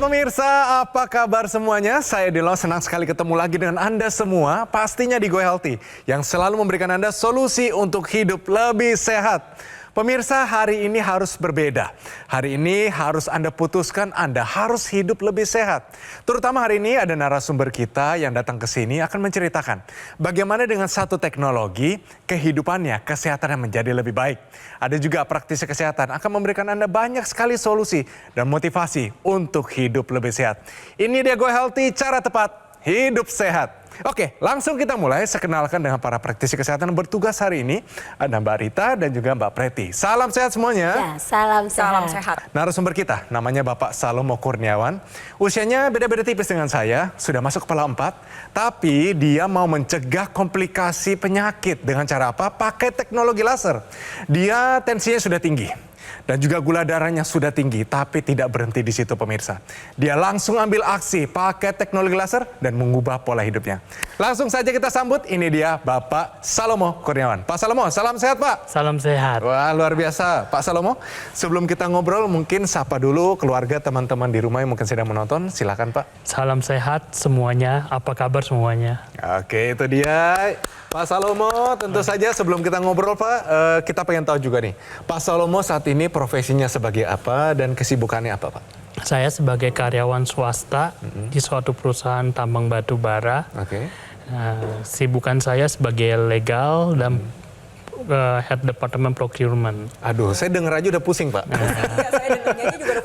pemirsa, apa kabar semuanya? Saya Dilo, senang sekali ketemu lagi dengan Anda semua, pastinya di Go Healthy, yang selalu memberikan Anda solusi untuk hidup lebih sehat. Pemirsa, hari ini harus berbeda. Hari ini harus Anda putuskan Anda harus hidup lebih sehat. Terutama hari ini ada narasumber kita yang datang ke sini akan menceritakan bagaimana dengan satu teknologi, kehidupannya, kesehatannya menjadi lebih baik. Ada juga praktisi kesehatan akan memberikan Anda banyak sekali solusi dan motivasi untuk hidup lebih sehat. Ini dia Go Healthy, cara tepat hidup sehat. Oke, langsung kita mulai. Saya kenalkan dengan para praktisi kesehatan yang bertugas hari ini. Ada Mbak Rita dan juga Mbak Preti. Salam sehat semuanya. Ya, salam sehat. Narasumber kita namanya Bapak Salomo Kurniawan. Usianya beda-beda tipis dengan saya, sudah masuk kepala 4. Tapi dia mau mencegah komplikasi penyakit dengan cara apa? Pakai teknologi laser. Dia tensinya sudah tinggi. Dan juga gula darahnya sudah tinggi, tapi tidak berhenti di situ pemirsa. Dia langsung ambil aksi, pakai teknologi laser dan mengubah pola hidupnya. Langsung saja kita sambut, ini dia Bapak Salomo Kurniawan. Pak Salomo, salam sehat Pak. Salam sehat. Wah, luar biasa. Pak Salomo, sebelum kita ngobrol mungkin sapa dulu keluarga teman-teman di rumah yang mungkin sedang menonton. Silakan Pak. Salam sehat semuanya, apa kabar semuanya? Oke, itu dia. Pak Salomo, tentu saja sebelum kita ngobrol Pak, kita pengen tahu juga nih. Pak Salomo saat ini profesinya sebagai apa dan kesibukannya apa Pak? Saya sebagai karyawan swasta di suatu perusahaan tambang batu bara. Oke. Sibukan saya sebagai legal dan Head Department Procurement. Aduh, saya denger aja udah pusing Pak.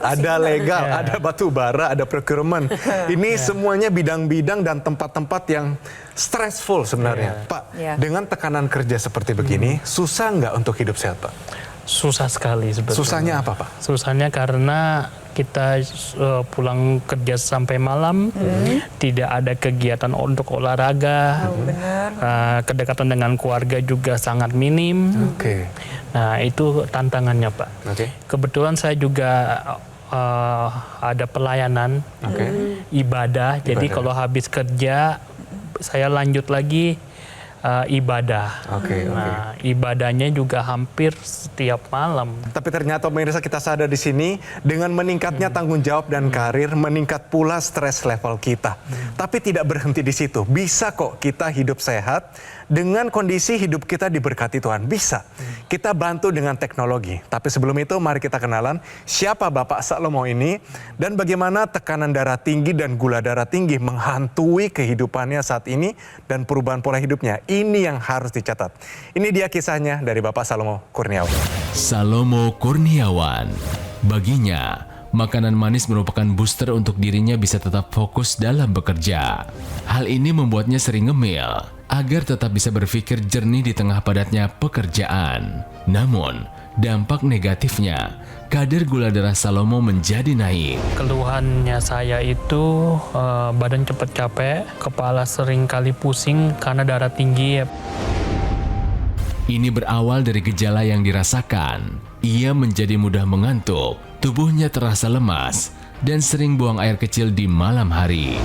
Ada legal, ada batu bara, ada procurement. Ini semuanya bidang-bidang dan tempat-tempat yang stressful sebenarnya. Pak, dengan tekanan kerja seperti begini, susah nggak untuk hidup sehat Pak? Susah sekali sebetulnya. Susahnya apa Pak? Susahnya karena kita pulang kerja sampai malam, tidak ada kegiatan untuk olahraga, kedekatan dengan keluarga juga sangat minim. Nah itu tantangannya Pak. Kebetulan saya juga ada pelayanan, ibadah. Jadi kalau habis kerja saya lanjut lagi ibadah. Nah, ibadahnya juga hampir setiap malam. Tapi ternyata pemirsa kita sadar di sini dengan meningkatnya tanggung jawab dan karir, meningkat pula stres level kita. Tapi tidak berhenti di situ. Bisa kok kita hidup sehat dengan kondisi hidup kita diberkati Tuhan. Bisa. Kita bantu dengan teknologi. Tapi sebelum itu mari kita kenalan siapa Bapak Salomo ini dan bagaimana tekanan darah tinggi dan gula darah tinggi menghantui kehidupannya saat ini dan perubahan pola hidupnya. Ini yang harus dicatat. Ini dia kisahnya dari Bapak Salomo Kurniawan. Salomo Kurniawan. Baginya, makanan manis merupakan booster untuk dirinya bisa tetap fokus dalam bekerja. Hal ini membuatnya sering ngemil agar tetap bisa berpikir jernih di tengah padatnya pekerjaan. Namun, dampak negatifnya, kadar gula darah Salomo menjadi naik. Keluhannya saya itu badan cepat capek, kepala sering kali pusing karena darah tinggi. Ini berawal dari gejala yang dirasakan. Ia menjadi mudah mengantuk, tubuhnya terasa lemas, dan sering buang air kecil di malam hari.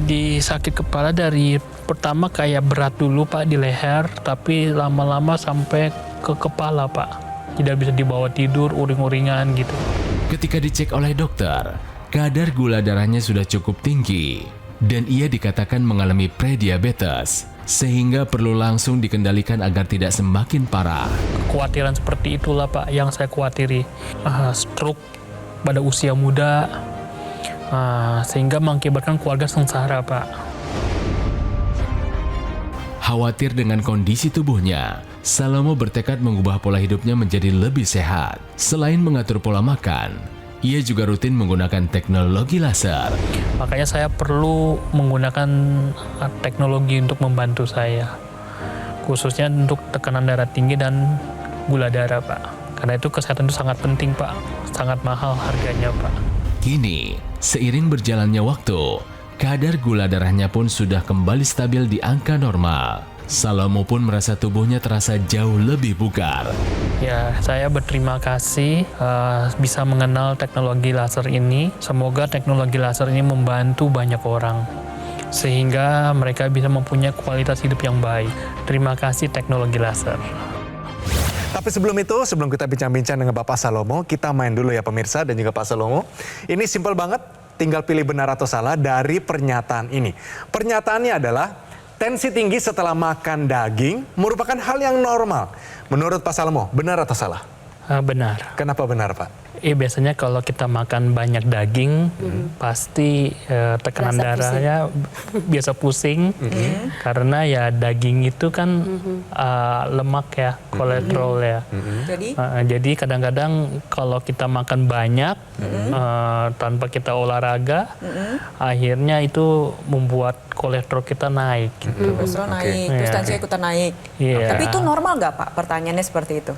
Di sakit kepala dari pertama kayak berat dulu Pak di leher, tapi lama-lama sampai ke kepala Pak. Tidak bisa dibawa tidur, uring-uringan gitu. Ketika dicek oleh dokter, kadar gula darahnya sudah cukup tinggi dan ia dikatakan mengalami prediabetes, sehingga perlu langsung dikendalikan agar tidak semakin parah. Kekhawatiran seperti itulah Pak yang saya khawatiri. Stroke pada usia muda, sehingga mengakibatkan keluarga sengsara Pak. Khawatir dengan kondisi tubuhnya, Salomo bertekad mengubah pola hidupnya menjadi lebih sehat. Selain mengatur pola makan, ia juga rutin menggunakan teknologi laser. Makanya saya perlu menggunakan teknologi untuk membantu saya. Khususnya untuk tekanan darah tinggi dan gula darah Pak. Karena itu kesehatan itu sangat penting Pak. Sangat mahal harganya Pak. Kini, seiring berjalannya waktu, kadar gula darahnya pun sudah kembali stabil di angka normal. Salomo pun merasa tubuhnya terasa jauh lebih bugar. Ya, saya berterima kasih bisa mengenal teknologi laser ini. Semoga teknologi laser ini membantu banyak orang, sehingga mereka bisa mempunyai kualitas hidup yang baik. Terima kasih teknologi laser. Tapi sebelum itu, sebelum kita bincang-bincang dengan Bapak Salomo, kita main dulu ya pemirsa dan juga Pak Salomo. Ini simpel banget. tinggal pilih benar atau salah dari pernyataan ini. Pernyataannya adalah tensi tinggi setelah makan daging merupakan hal yang normal. Menurut Pak Salomo, benar atau salah? Benar. Kenapa benar, Pak? Biasanya kalau kita makan banyak daging, pasti tekanan Rasa darahnya biasa pusing, karena ya daging itu kan lemak ya, kolesterol ya. Jadi kadang-kadang kalau kita makan banyak tanpa kita olahraga, akhirnya itu membuat kolesterol kita naik. Gitu. Kolesterol naik, terus tensi ikutan naik. Iya. Tapi itu normal nggak Pak? Pertanyaannya seperti itu.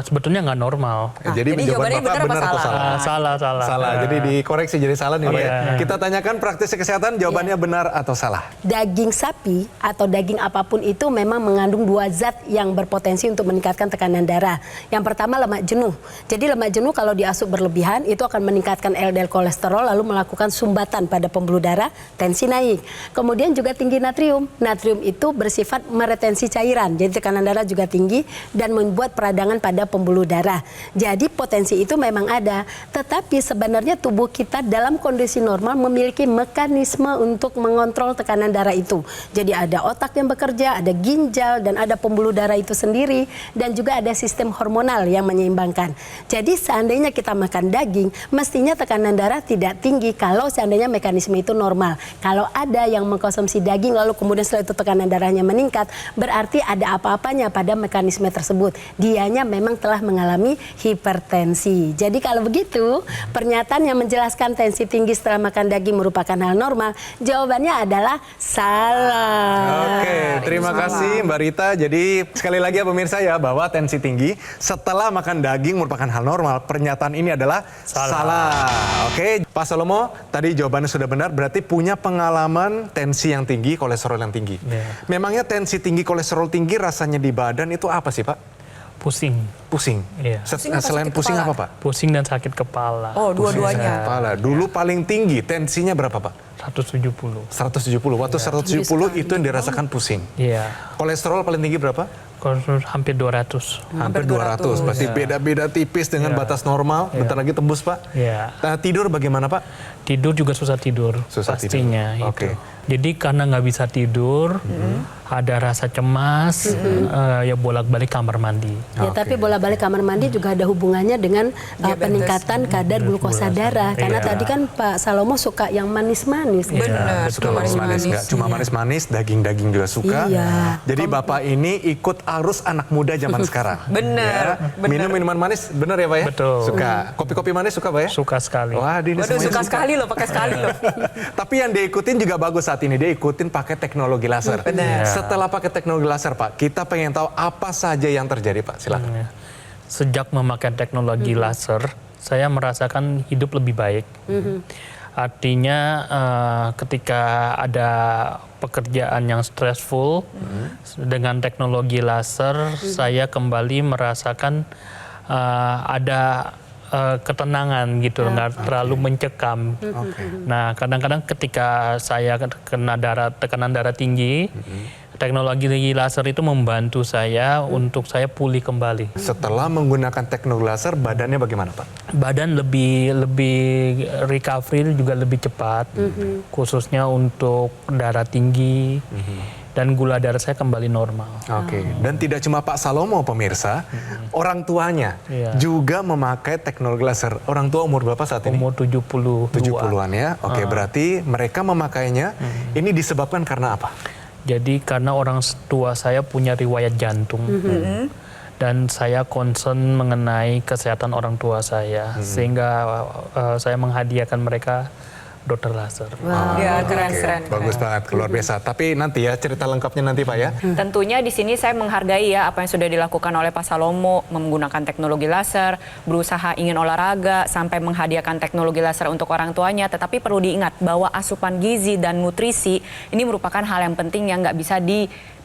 Sebetulnya nggak normal. Jadi jawaban jawabannya Bapak benar atau salah? Salah. Jadi dikoreksi jadi salah nih, Pak. Iya. Kita tanyakan praktisi kesehatan, jawabannya benar atau salah? Daging sapi atau daging apapun itu memang mengandung 2 zat yang berpotensi untuk meningkatkan tekanan darah. Yang pertama lemak jenuh. Jadi lemak jenuh kalau diasup berlebihan itu akan meningkatkan LDL kolesterol lalu melakukan sumbatan pada pembuluh darah, tensi naik. Kemudian juga tinggi natrium. Natrium itu bersifat meretensi cairan. Jadi tekanan darah juga tinggi dan membuat peradangan pada pembuluh darah. Jadi potensi itu memang ada. Tetapi sebenarnya tubuh kita dalam kondisi normal memiliki mekanisme untuk mengontrol tekanan darah itu. Jadi ada otak yang bekerja, ada ginjal, dan ada pembuluh darah itu sendiri. Dan juga ada sistem hormonal yang menyeimbangkan. Jadi seandainya kita makan daging, mestinya tekanan darah tidak tinggi kalau seandainya mekanisme itu normal. Kalau ada yang mengkonsumsi daging lalu kemudian setelah itu tekanan darahnya meningkat, berarti ada apa-apanya pada mekanisme tersebut. Dianya memang telah mengalami hipertensi. Jadi kalau begitu, pernyataan yang menjelaskan tensi tinggi setelah makan daging merupakan hal normal, jawabannya adalah salah. Oke, terima kasih Mbak Rita. Jadi sekali lagi ya pemirsa ya, bahwa tensi tinggi setelah makan daging merupakan hal normal. Pernyataan ini adalah salah. Oke, Pak Salomo, tadi jawabannya sudah benar, berarti punya pengalaman tensi yang tinggi, kolesterol yang tinggi. Memangnya tensi tinggi, kolesterol tinggi rasanya di badan itu apa sih, Pak? Pusing. Pusing. Iya. Selain pusing apa, Pak? Pusing dan sakit kepala. Oh, dua-duanya. Kepala. Dulu paling tinggi tensinya berapa, Pak? 170. 170. Waktu 170 itu yang dirasakan pusing. Iya. Kolesterol paling tinggi berapa? Kolesterol hampir 200. Hampir 200. Berarti beda-beda tipis dengan batas normal. Bentar lagi tembus, Pak. Iya. Nah, tidur bagaimana, Pak? Tidur juga susah tidur. Susah pastinya. tidur. Itu. Oke. Jadi karena nggak bisa tidur, ada rasa cemas, ya bolak-balik kamar mandi. Ya, tapi bola-balik kamar mandi juga ada hubungannya dengan peningkatan kadar glukosa darah. Karena tadi kan Pak Salomo suka yang manis-manis. Benar, suka manis-manis. Nggak cuma manis-manis, daging-daging juga suka. Iya. Jadi Bapak ini ikut arus anak muda zaman sekarang. Benar, benar. Minum minuman manis, benar ya Pak ya? Betul. Suka. Kopi-kopi manis suka Pak ya? Suka sekali. Wah, ini Waduh, semuanya suka sekali loh, pakai sekali loh. Tapi yang dia ikutin juga bagus saat ini. Dia ikutin pakai teknologi laser. Benar. Setelah pakai teknologi laser, Pak, kita pengen tahu apa saja yang terjadi, Pak. Silakan. Sejak memakai teknologi laser, saya merasakan hidup lebih baik. Artinya ketika ada pekerjaan yang stressful, dengan teknologi laser, saya kembali merasakan ada ketenangan gitu, nggak terlalu mencekam. Nah, kadang-kadang ketika saya kena tekanan darah tinggi, teknologi laser itu membantu saya untuk saya pulih kembali. Setelah menggunakan teknologi laser, badannya bagaimana, Pak? Badan lebih recovery juga lebih cepat, khususnya untuk darah tinggi. Dan gula darah saya kembali normal. Oke. Dan tidak cuma Pak Salomo, pemirsa, orang tuanya juga memakai teknologi laser. Orang tua umur berapa saat ini? Umur 72. 70-an ya. Oke, berarti mereka memakainya ini disebabkan karena apa? Jadi karena orang tua saya punya riwayat jantung. Dan saya concern mengenai kesehatan orang tua saya. Sehingga saya menghadiahkan mereka dokter laser. Ya, keren. Bagus banget, luar biasa. Tapi nanti ya, cerita lengkapnya nanti Pak ya. Tentunya di sini saya menghargai ya apa yang sudah dilakukan oleh Pak Salomo, menggunakan teknologi laser, berusaha ingin olahraga, sampai menghadiahkan teknologi laser untuk orang tuanya. Tetapi perlu diingat bahwa asupan gizi dan nutrisi ini merupakan hal yang penting yang nggak bisa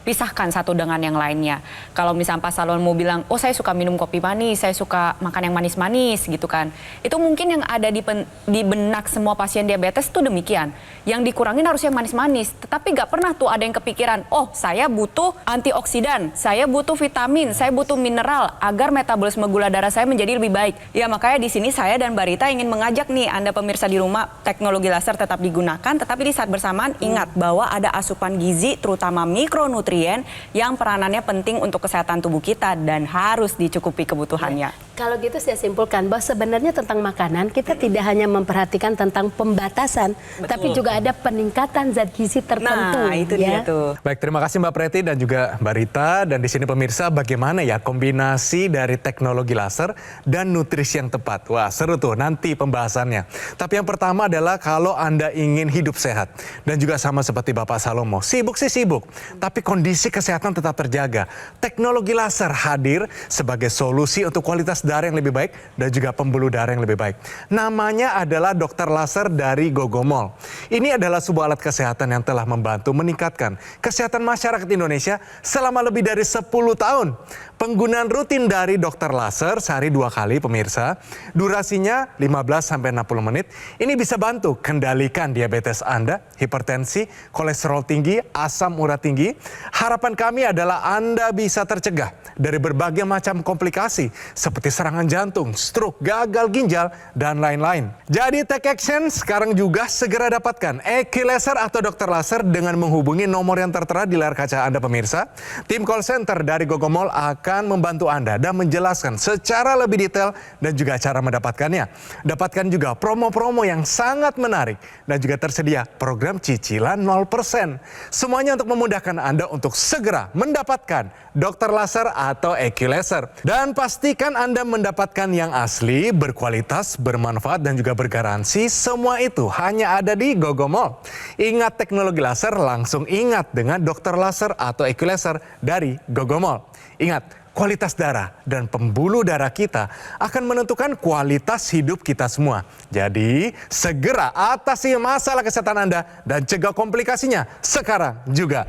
pisahkan satu dengan yang lainnya. Kalau misalnya Pak Salomo bilang, oh saya suka minum kopi manis, saya suka makan yang manis-manis gitu kan. Itu mungkin yang ada di benak semua pasien diabetes itu demikian. Yang dikurangin harus yang manis-manis. Tetapi nggak pernah tuh ada yang kepikiran, oh saya butuh antioksidan, saya butuh vitamin, saya butuh mineral agar metabolisme gula darah saya menjadi lebih baik. Ya makanya di sini saya dan Mbak Rita ingin mengajak nih Anda pemirsa di rumah, teknologi laser tetap digunakan, tetapi di saat bersamaan ingat bahwa ada asupan gizi terutama mikronutrien yang peranannya penting untuk kesehatan tubuh kita dan harus dicukupi kebutuhannya. Kalau gitu saya simpulkan bahwa sebenarnya tentang makanan kita tidak hanya memperhatikan tentang pembatasan, tapi juga ada peningkatan zat gizi tertentu. Nah, itu dia tuh. Baik, terima kasih Mbak Preti dan juga Mbak Rita. Dan di sini pemirsa, bagaimana ya kombinasi dari teknologi laser dan nutrisi yang tepat. Wah, seru tuh nanti pembahasannya. Tapi yang pertama adalah kalau Anda ingin hidup sehat dan juga sama seperti Bapak Salomo, sibuk sih sibuk, tapi kondisi kesehatan tetap terjaga. Teknologi laser hadir sebagai solusi untuk kualitas darah yang lebih baik dan juga pembuluh darah yang lebih baik. Namanya adalah dokter laser dari Gogomol. Ini adalah sebuah alat kesehatan yang telah membantu meningkatkan kesehatan masyarakat Indonesia selama lebih dari 10 tahun. Penggunaan rutin dari dokter laser sehari 2 kali pemirsa, durasinya 15-60 menit. Ini bisa bantu kendalikan diabetes Anda, hipertensi, kolesterol tinggi, asam urat tinggi. Harapan kami adalah Anda bisa tercegah dari berbagai macam komplikasi seperti serangan jantung, stroke, gagal ginjal, dan lain-lain. Jadi take action sekarang juga segera dapatkan EQ Laser atau dokter laser dengan menghubungi nomor yang tertera di layar kaca Anda pemirsa. Tim call center dari Gogomol akan membantu Anda dan menjelaskan secara lebih detail dan juga cara mendapatkannya. Dapatkan juga promo-promo yang sangat menarik dan juga tersedia program cicilan 0%. Semuanya untuk memudahkan Anda untuk segera mendapatkan dokter laser atau EQ Laser. Dan pastikan Anda mendapatkan yang asli, berkualitas, bermanfaat dan juga bergaransi. Semua itu hanya ada di Gogomol. Ingat teknologi laser, langsung ingat dengan dokter laser atau EQ Laser dari Gogomol. Ingat, kualitas darah dan pembuluh darah kita akan menentukan kualitas hidup kita semua. Jadi, segera atasi masalah kesehatan Anda dan cegah komplikasinya sekarang juga.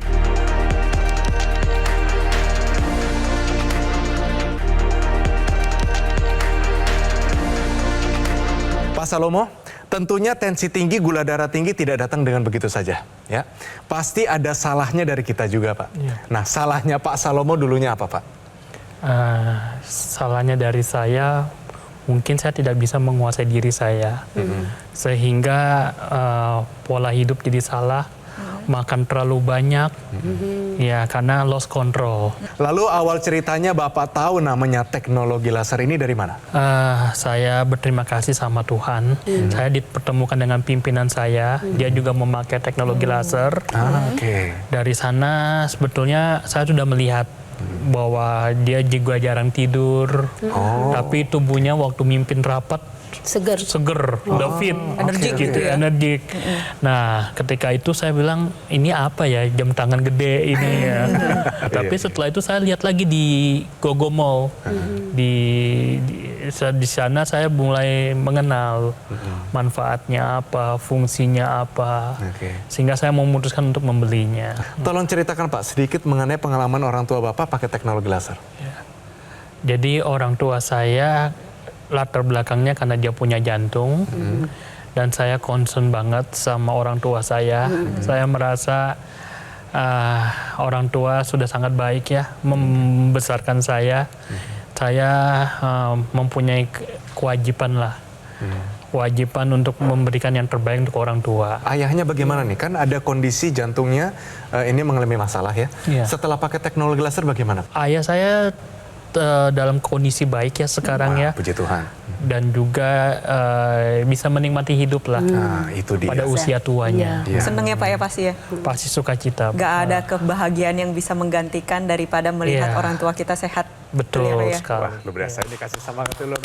Pak Salomo, tentunya tensi tinggi, gula darah tinggi tidak datang dengan begitu saja, ya. Pasti ada salahnya dari kita juga, Pak. Iya. Nah, salahnya Pak Salomo dulunya apa, Pak? Salahnya dari saya, mungkin saya tidak bisa menguasai diri saya, sehingga pola hidup jadi salah, makan terlalu banyak, ya karena lost control. Lalu awal ceritanya Bapak tahu namanya teknologi laser ini dari mana? Saya berterima kasih sama Tuhan. Saya dipertemukan dengan pimpinan saya, dia juga memakai teknologi laser. Oke. Dari sana sebetulnya saya sudah melihat bahwa dia juga jarang tidur, tapi tubuhnya waktu mimpin rapat seger, udah fit, Energik gitu ya. energik. Nah, ketika itu saya bilang ini apa ya, jam tangan gede ini ya. Tapi setelah itu saya lihat lagi di Gogomol, di sana saya mulai mengenal manfaatnya apa, fungsinya apa, sehingga saya memutuskan untuk membelinya. Tolong ceritakan Pak sedikit mengenai pengalaman orang tua Bapak pakai teknologi laser. Ya. Jadi orang tua saya latar belakangnya karena dia punya jantung, dan saya concern banget sama orang tua saya. Saya merasa orang tua sudah sangat baik ya membesarkan saya. Saya mempunyai kewajiban lah, kewajiban untuk memberikan yang terbaik untuk orang tua. Ayahnya bagaimana nih? Kan ada kondisi jantungnya ini mengalami masalah ya. Iya. Setelah pakai teknologi laser bagaimana? Ayah saya dalam kondisi baik ya sekarang. Wah, ya. puji Tuhan. Dan juga bisa menikmati hidup lah Nah, itu dia. pada usia tuanya. Iya. Seneng ya Pak ya pasti ya. Pasti sukacita. Gak ada kebahagiaan yang bisa menggantikan daripada melihat Iya. orang tua kita sehat. Betul Ya, Pak, ya. sekali. Wah, luar biasa. Ini kasih semangat dulu.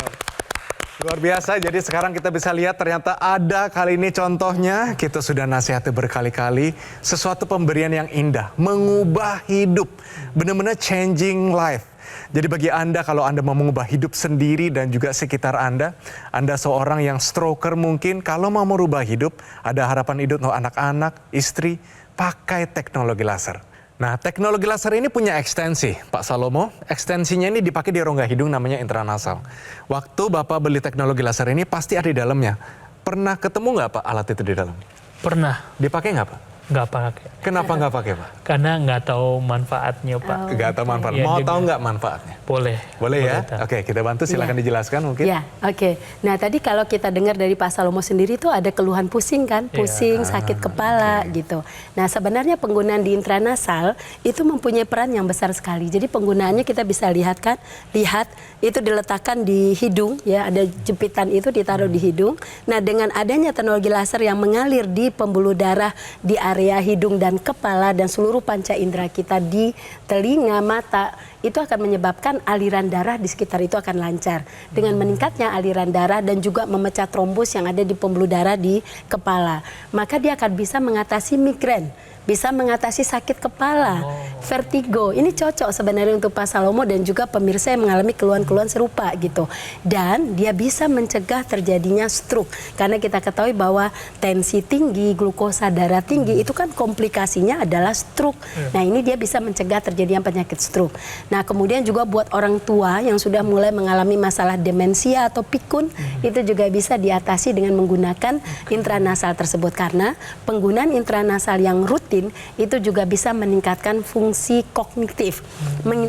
Luar biasa, jadi sekarang kita bisa lihat ternyata ada kali ini contohnya, kita sudah nasihati berkali-kali, sesuatu pemberian yang indah, mengubah hidup, benar-benar changing life. Jadi bagi Anda kalau Anda mau mengubah hidup sendiri dan juga sekitar Anda seorang yang stroker mungkin, kalau mau merubah hidup, ada harapan hidup untuk anak-anak, istri, pakai teknologi laser. Nah, teknologi laser ini punya ekstensi, Pak Salomo. Ekstensinya ini dipakai di rongga hidung namanya intranasal. Waktu Bapak beli teknologi laser ini pasti ada di dalamnya. Pernah ketemu nggak Pak alat itu di dalam? Pernah, Dipakai nggak Pak? nggak pakai. Kenapa nggak pakai Pak? Karena nggak tahu manfaatnya, Pak. Nggak tahu manfaat. Iya, Mau juga. tahu nggak manfaatnya? Boleh. Boleh ya? tahu. Oke, kita bantu. Silakan dijelaskan mungkin. Ya, oke. Nah, tadi kalau kita dengar dari Pak Salomo sendiri itu ada keluhan pusing kan? Pusing, sakit kepala gitu. Nah, sebenarnya penggunaan di intranasal itu mempunyai peran yang besar sekali. Jadi penggunaannya kita bisa lihat kan? Lihat itu diletakkan di hidung ya, ada jepitan itu ditaruh di hidung. Nah, dengan adanya teknologi laser yang mengalir di pembuluh darah di area hidung dan kepala dan seluruh panca indera kita di telinga, mata, itu akan menyebabkan aliran darah di sekitar itu akan lancar. Dengan meningkatnya aliran darah dan juga memecah trombus yang ada di pembuluh darah di kepala, maka dia akan bisa mengatasi migrain, bisa mengatasi sakit kepala, vertigo. Ini cocok sebenarnya untuk Pak Salomo dan juga pemirsa yang mengalami keluhan-keluhan serupa gitu. Dan dia bisa mencegah terjadinya stroke. Karena kita ketahui bahwa tensi tinggi, glukosa darah tinggi itu kan komplikasinya adalah stroke. Nah, ini dia bisa mencegah terjadinya penyakit stroke. Nah, kemudian juga buat orang tua yang sudah mulai mengalami masalah demensia atau pikun, itu juga bisa diatasi dengan menggunakan intranasal tersebut. Karena penggunaan intranasal yang rutin itu juga bisa meningkatkan fungsi kognitif,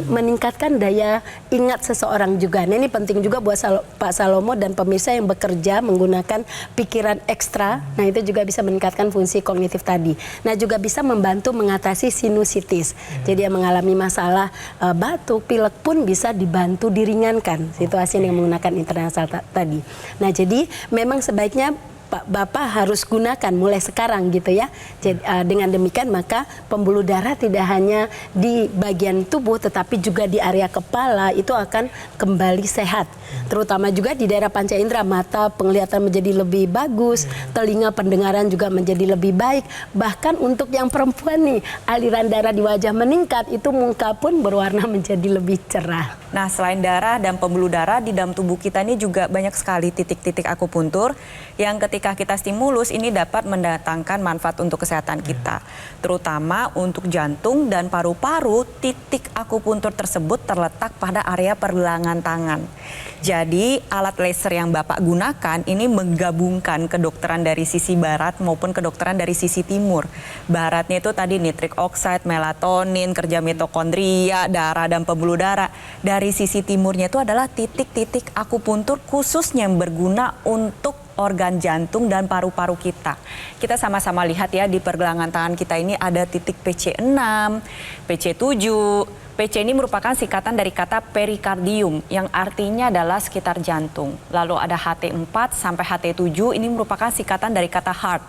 meningkatkan daya ingat seseorang juga. Nah, ini penting juga buat Pak Salomo dan pemirsa yang bekerja menggunakan pikiran ekstra. Nah, itu juga bisa meningkatkan fungsi kognitif tadi. Nah, juga bisa membantu mengatasi sinusitis. Jadi yang mengalami masalah batuk, pilek pun bisa dibantu diringankan situasi yang menggunakan intranasal tadi. Nah, jadi memang sebaiknya Bapak harus gunakan mulai sekarang gitu ya. Jadi, dengan demikian maka pembuluh darah tidak hanya di bagian tubuh tetapi juga di area kepala itu akan kembali sehat. Terutama juga di daerah panca indera, mata penglihatan menjadi lebih bagus, telinga pendengaran juga menjadi lebih baik. Bahkan untuk yang perempuan nih, aliran darah di wajah meningkat, itu muka pun berwarna menjadi lebih cerah. Nah, selain darah dan pembuluh darah, di dalam tubuh kita ini juga banyak sekali titik-titik akupuntur yang ketika kita stimulus ini dapat mendatangkan manfaat untuk kesehatan kita. Terutama untuk jantung dan paru-paru, titik akupuntur tersebut terletak pada area pergelangan tangan. Jadi alat laser yang Bapak gunakan ini menggabungkan kedokteran dari sisi barat maupun kedokteran dari sisi timur. Baratnya itu tadi nitric oxide, melatonin, kerja mitokondria, darah dan pembuluh darah. Dari sisi timurnya itu adalah titik-titik akupuntur khususnya yang berguna untuk organ jantung dan paru-paru kita. Kita sama-sama lihat ya di pergelangan tangan kita ini ada titik PC6, PC7. PC ini merupakan singkatan dari kata perikardium yang artinya adalah sekitar jantung. Lalu ada HT4 sampai HT7 ini merupakan singkatan dari kata heart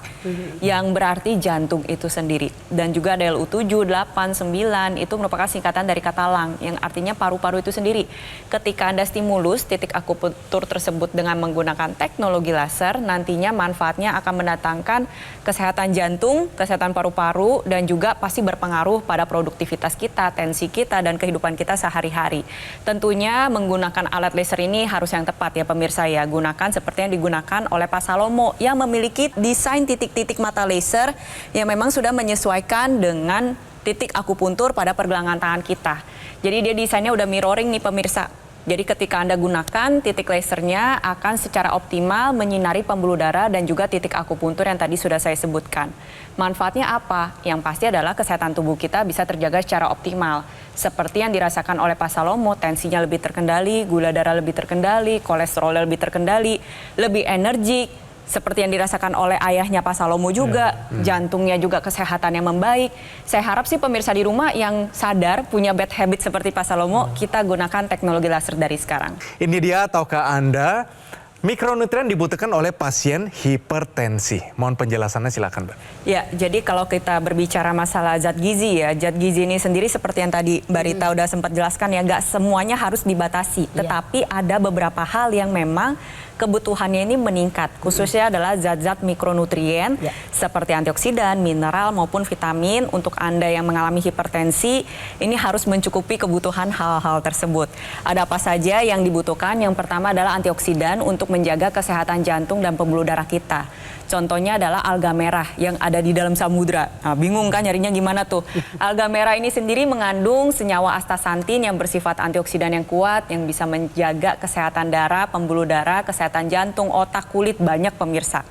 yang berarti jantung itu sendiri. Dan juga ada LU7, 8, 9 itu merupakan singkatan dari kata lung yang artinya paru-paru itu sendiri. Ketika Anda stimulus titik akupuntur tersebut dengan menggunakan teknologi laser, nantinya manfaatnya akan mendatangkan kesehatan jantung, kesehatan paru-paru dan juga pasti berpengaruh pada produktivitas kita, tensi kita dan kehidupan kita sehari-hari. Tentunya menggunakan alat laser ini harus yang tepat ya pemirsa ya. Gunakan seperti yang digunakan oleh Pak Salomo yang memiliki desain titik-titik mata laser yang memang sudah menyesuaikan dengan titik akupuntur pada pergelangan tangan kita. Jadi dia desainnya udah mirroring nih pemirsa. Jadi ketika Anda gunakan titik lasernya akan secara optimal menyinari pembuluh darah dan juga titik akupuntur yang tadi sudah saya sebutkan. Manfaatnya apa? Yang pasti adalah kesehatan tubuh kita bisa terjaga secara optimal. Seperti yang dirasakan oleh Pak Salomo, tensinya lebih terkendali, gula darah lebih terkendali, kolesterol lebih terkendali, lebih energik. Seperti yang dirasakan oleh ayahnya Pak Salomo juga, jantungnya juga kesehatan yang membaik. Saya harap sih pemirsa di rumah yang sadar punya bad habit seperti Pak Salomo, kita gunakan teknologi laser dari sekarang. Ini dia, tahukah Anda, mikronutrien dibutuhkan oleh pasien hipertensi. Mohon penjelasannya silakan, Mbak. Ya, jadi kalau kita berbicara masalah zat gizi ya, zat gizi ini sendiri seperti yang tadi Mbak Rita udah sempat jelaskan ya, nggak semuanya harus dibatasi. Tetapi ada beberapa hal yang memang kebutuhannya ini meningkat, khususnya adalah zat-zat mikronutrien seperti antioksidan, mineral maupun vitamin. Untuk Anda yang mengalami hipertensi, ini harus mencukupi kebutuhan hal-hal tersebut. Ada apa saja yang dibutuhkan? Yang pertama adalah antioksidan untuk menjaga kesehatan jantung dan pembuluh darah kita. Contohnya adalah alga merah yang ada di dalam samudra. Nah, bingung kan nyarinya gimana tuh? Alga merah ini sendiri mengandung senyawa astaxanthin yang bersifat antioksidan yang kuat yang bisa menjaga kesehatan darah, pembuluh darah, kesehatan jantung, otak, kulit, banyak pemirsa.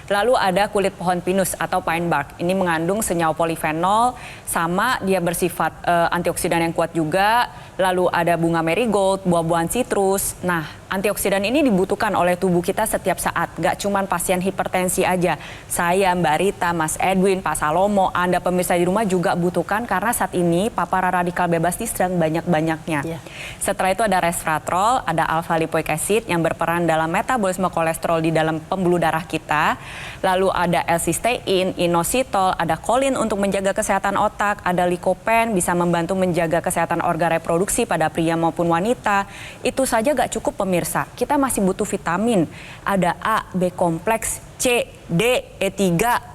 Lalu ada kulit pohon pinus atau pine bark. Ini mengandung senyawa polifenol, sama dia bersifat antioksidan yang kuat juga. Lalu ada bunga marigold, buah-buahan sitrus. Nah, antioksidan ini dibutuhkan oleh tubuh kita setiap saat. Gak cuma pasien hipertensi aja. Saya, Mbak Rita, Mas Edwin, Pak Salomo, Anda pemirsa di rumah juga butuhkan karena saat ini paparan radikal bebas ini sedang banyak-banyaknya. Setelah itu ada resveratrol, ada alpha lipoic acid yang berperan dalam metabolisme kolesterol di dalam pembuluh darah kita. Lalu ada L-cysteine, inositol, ada kolin untuk menjaga kesehatan otak, ada likopen bisa membantu menjaga kesehatan organ reproduksi pada pria maupun wanita. Itu saja gak cukup pemirsa, kita masih butuh vitamin. Ada A, B kompleks, C, D, E3,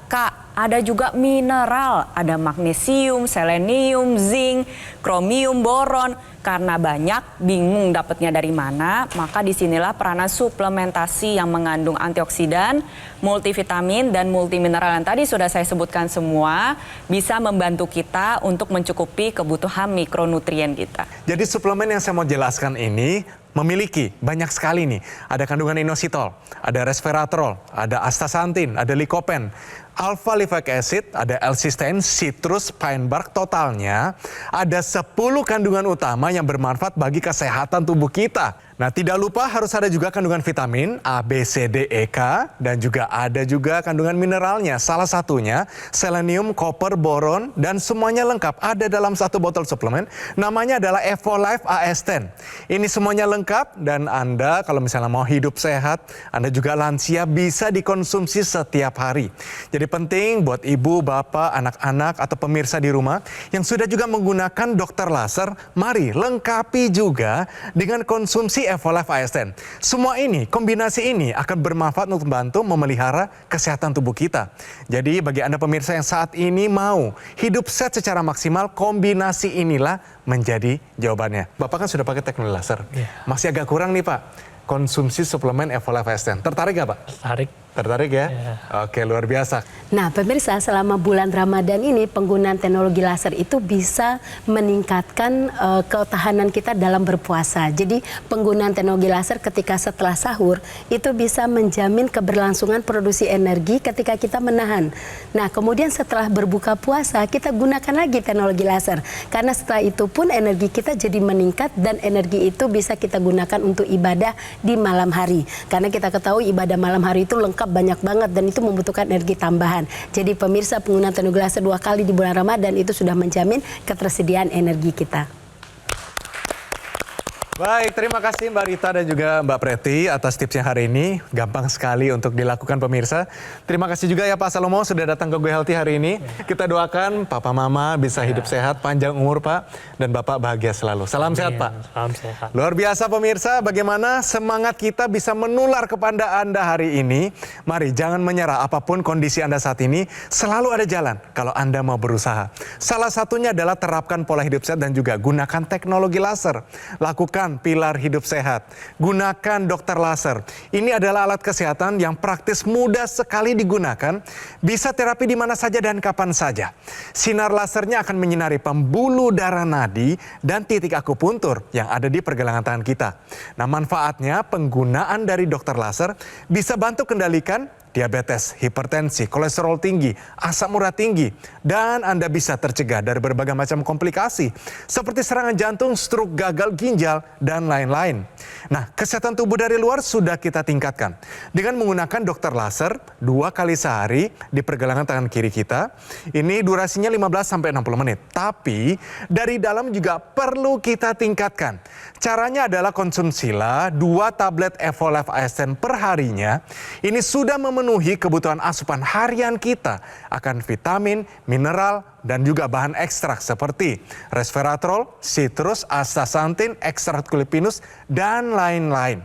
K. Ada juga mineral, ada magnesium, selenium, zinc, kromium, boron. Karena banyak, bingung dapatnya dari mana, maka disinilah peranan suplementasi yang mengandung antioksidan, multivitamin, dan multimineral yang tadi sudah saya sebutkan semua, bisa membantu kita untuk mencukupi kebutuhan mikronutrien kita. Jadi suplemen yang saya mau jelaskan ini memiliki banyak sekali nih. Ada kandungan inositol, ada resveratrol, ada astaxanthin, ada likopen, alpha lipoic acid, ada L-cysteine, citrus, pine bark. Totalnya ada 10 kandungan utama yang bermanfaat bagi kesehatan tubuh kita. Nah, tidak lupa harus ada juga kandungan vitamin A, B, C, D, E, K, dan juga ada juga kandungan mineralnya. Salah satunya selenium, koper, boron, dan semuanya lengkap ada dalam satu botol suplemen. Namanya adalah Evolife AS10. Ini semuanya lengkap dan Anda kalau misalnya mau hidup sehat, Anda juga lansia bisa dikonsumsi setiap hari. Jadi penting buat ibu, bapak, anak-anak, atau pemirsa di rumah yang sudah juga menggunakan dokter laser, mari lengkapi juga dengan konsumsi Evolife AS10. Semua ini, kombinasi ini akan bermanfaat untuk membantu memelihara kesehatan tubuh kita. Jadi bagi Anda pemirsa yang saat ini mau hidup sehat secara maksimal, kombinasi inilah menjadi jawabannya. Bapak kan sudah pakai teknologi laser. Masih agak kurang nih Pak, konsumsi suplemen Evolife AS10. Tertarik nggak Pak? Tertarik. Tertarik ya? Oke, luar biasa. Nah, pemirsa, selama bulan Ramadan ini penggunaan teknologi laser itu bisa meningkatkan ketahanan kita dalam berpuasa. Jadi, penggunaan teknologi laser ketika setelah sahur itu bisa menjamin keberlangsungan produksi energi ketika kita menahan. Nah, kemudian setelah berbuka puasa, kita gunakan lagi teknologi laser. Karena setelah itu pun energi kita jadi meningkat dan energi itu bisa kita gunakan untuk ibadah di malam hari. Karena kita ketahui ibadah malam hari itu lengkap banyak banget dan itu membutuhkan energi tambahan. Jadi pemirsa, penggunaan teknologi laser 2 kali di bulan Ramadan itu sudah menjamin ketersediaan energi kita. Baik, terima kasih Mbak Rita dan juga Mbak Preti atas tipsnya hari ini. Gampang sekali untuk dilakukan pemirsa. Terima kasih juga ya Pak Salomo sudah datang ke Go Healthy hari ini. Kita doakan Papa Mama bisa hidup sehat, panjang umur Pak. Dan Bapak bahagia selalu. Salam sehat Pak. Salam sehat. Luar biasa pemirsa, bagaimana semangat kita bisa menular kepada Anda hari ini. Mari jangan menyerah apapun kondisi Anda saat ini. Selalu ada jalan kalau Anda mau berusaha. Salah satunya adalah terapkan pola hidup sehat dan juga gunakan teknologi laser. Lakukan pilar hidup sehat. Gunakan dokter laser. Ini adalah alat kesehatan yang praktis, mudah sekali digunakan. Bisa terapi di mana saja dan kapan saja. Sinar lasernya akan menyinari pembuluh darah nadi dan titik akupuntur yang ada di pergelangan tangan kita. Nah, manfaatnya penggunaan dari dokter laser bisa bantu kendalikan diabetes, hipertensi, kolesterol tinggi, asam urat tinggi, dan Anda bisa tercegah dari berbagai macam komplikasi seperti serangan jantung, stroke, gagal ginjal, dan lain-lain. Nah, kesehatan tubuh dari luar sudah kita tingkatkan dengan menggunakan dokter laser 2 kali sehari di pergelangan tangan kiri kita. Ini durasinya 15-60 menit. Tapi dari dalam juga perlu kita tingkatkan. Caranya adalah konsumsilah 2 tablet Evolife AS10 per harinya. Ini sudah memenuhi kebutuhan asupan harian kita akan vitamin, mineral, dan juga bahan ekstrak seperti resveratrol, citrus, astaxanthin, ekstrak kulit pinus, dan lain-lain.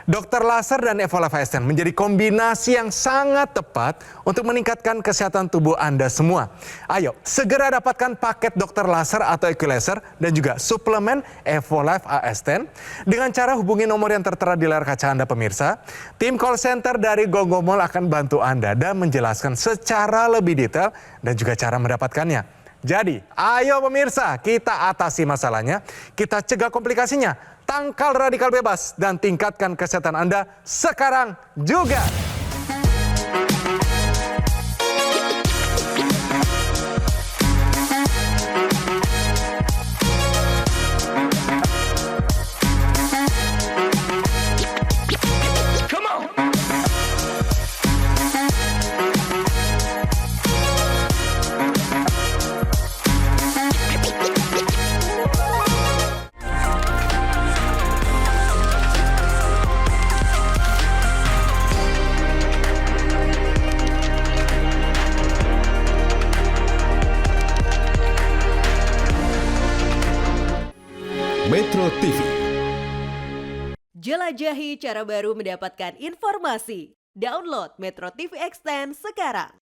Dokter laser dan Evolave ASN menjadi kombinasi yang sangat tepat untuk meningkatkan kesehatan tubuh Anda semua. Ayo, segera dapatkan paket dokter laser atau equalizer dan juga suplemen Evolave ASN dengan cara hubungi nomor yang tertera di layar kaca Anda pemirsa. Tim call center dari Gogomol akan bantu Anda dan menjelaskan secara lebih detail dan juga cara mendapatkannya. Jadi, ayo pemirsa, kita atasi masalahnya, kita cegah komplikasinya, tangkal radikal bebas, dan tingkatkan kesehatan Anda sekarang juga. Metro TV. Jelajahi cara baru mendapatkan informasi. Download Metro TV Extend sekarang.